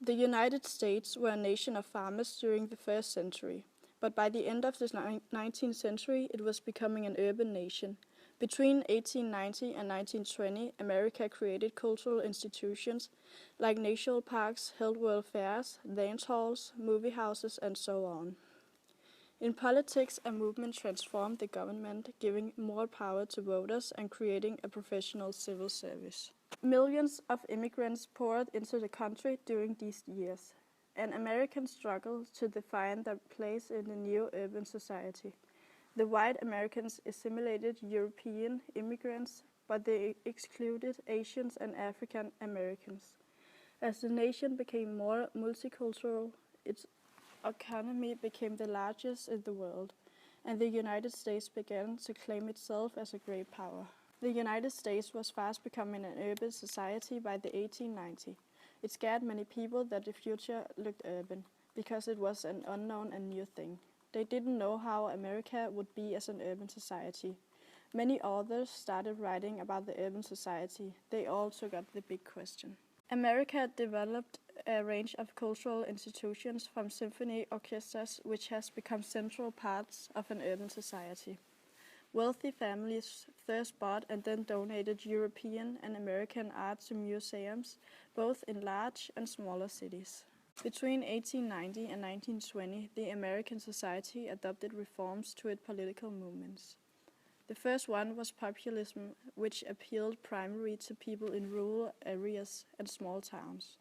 The United States were a nation of farmers during the first century, but by the end of the 19th century it was becoming an urban nation. Between 1890 and 1920, America created cultural institutions like national parks, held world fairs, dance halls, movie houses, and so on. In politics, a movement transformed the government, giving more power to voters and creating a professional civil service. Millions of immigrants poured into the country during these years. An American struggle to define their place in the new urban society. The white Americans assimilated European immigrants, but they excluded Asians and African Americans. As the nation became more multicultural, its economy became the largest in the world, and the United States began to claim itself as a great power. The United States was fast becoming an urban society by the 1890s. It scared many people that the future looked urban, because it was an unknown and new thing. They didn't know how America would be as an urban society. Many authors started writing about the urban society. They all took up the big question. America developed a range of cultural institutions from symphony orchestras, which has become central parts of an urban society. Wealthy families first bought and then donated European and American art to museums, both in large and smaller cities. Between 1890 and 1920, the American society adopted reforms to its political movements. The first one was populism, which appealed primarily to people in rural areas and small towns.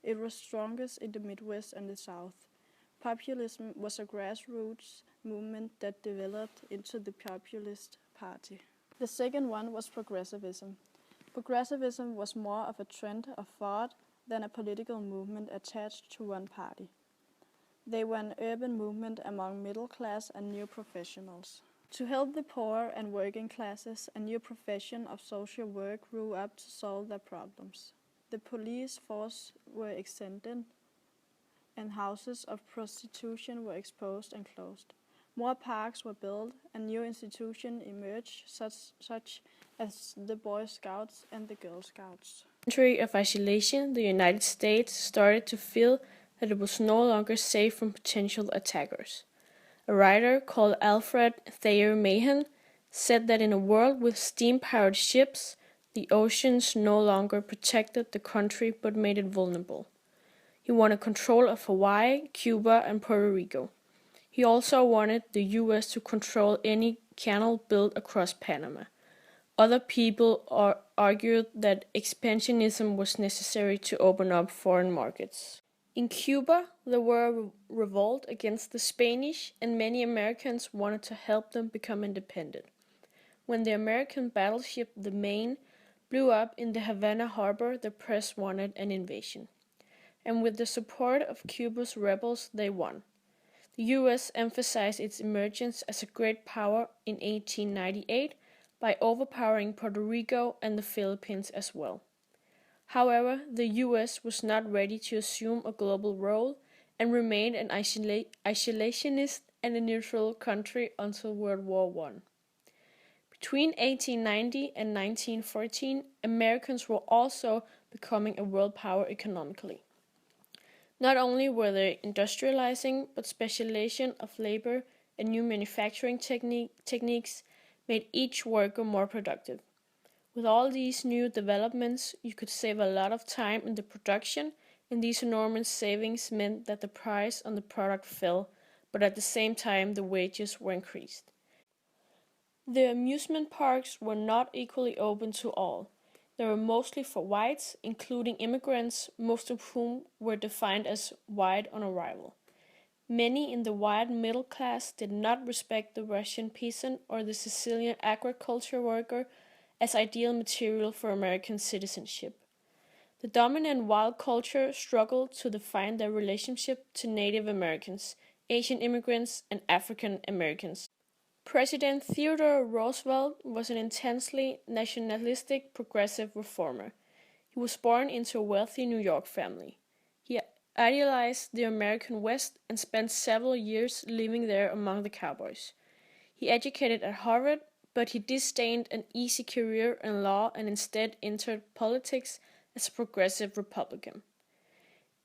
It was strongest in the Midwest and the South. Populism was a grassroots movement that developed into the Populist Party. The second one was progressivism. Progressivism was more of a trend of thought than a political movement attached to one party. They were an urban movement among middle class and new professionals. To help the poor and working classes, a new profession of social work grew up to solve their problems. The police force were extended, and houses of prostitution were exposed and closed. More parks were built, and new institutions emerged, such as the Boy Scouts and the Girl Scouts. Century of isolation, the United States started to feel that it was no longer safe from potential attackers. A writer called Alfred Thayer Mahan said that in a world with steam-powered ships, the oceans no longer protected the country but made it vulnerable. He wanted control of Hawaii, Cuba, and Puerto Rico. He also wanted the U.S. to control any canal built across Panama. Other people argued that expansionism was necessary to open up foreign markets. In Cuba, there were a revolt against the Spanish, and many Americans wanted to help them become independent. When the American battleship the Maine blew up in the Havana harbor, the press wanted an invasion. And with the support of Cuba's rebels, they won. The U.S. emphasized its emergence as a great power in 1898 by overpowering Puerto Rico and the Philippines as well. However, the U.S. was not ready to assume a global role and remained an isolationist and a neutral country until World War I. Between 1890 and 1914, Americans were also becoming a world power economically. Not only were they industrializing, but specialization of labor and new manufacturing techniques made each worker more productive. With all these new developments, you could save a lot of time in the production, and these enormous savings meant that the price on the product fell, but at the same time the wages were increased. The amusement parks were not equally open to all. They were mostly for whites, including immigrants, most of whom were defined as white on arrival. Many in the white middle class did not respect the Russian peasant or the Sicilian agriculture worker as ideal material for American citizenship. The dominant wild culture struggled to define their relationship to Native Americans, Asian immigrants, and African Americans. President Theodore Roosevelt was an intensely nationalistic progressive reformer. He was born into a wealthy New York family. He idealized the American West and spent several years living there among the cowboys. He educated at Harvard, but he disdained an easy career in law and instead entered politics as a progressive Republican.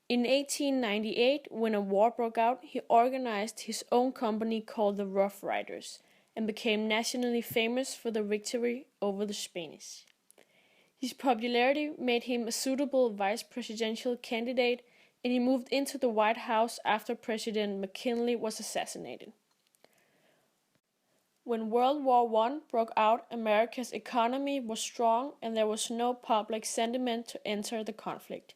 In 1898, when a war broke out, he organized his own company called the Rough Riders and became nationally famous for the victory over the Spanish. His popularity made him a suitable vice presidential candidate, and he moved into the White House after President McKinley was assassinated. When World War I broke out, America's economy was strong and there was no public sentiment to enter the conflict.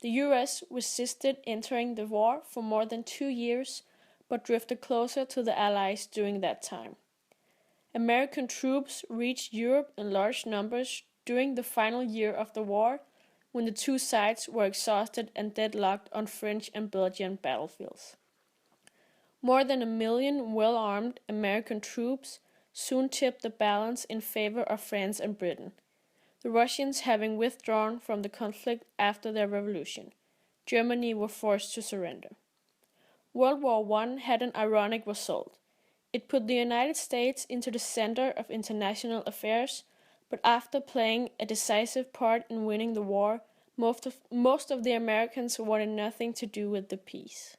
The US resisted entering the war for more than 2 years, but drifted closer to the Allies during that time. American troops reached Europe in large numbers during the final year of the war, when the two sides were exhausted and deadlocked on French and Belgian battlefields. More than 1 million well-armed American troops soon tipped the balance in favor of France and Britain, the Russians having withdrawn from the conflict after their revolution. Germany were forced to surrender. World War I had an ironic result. It put the United States into the center of international affairs, but after playing a decisive part in winning the war, most of the Americans wanted nothing to do with the peace.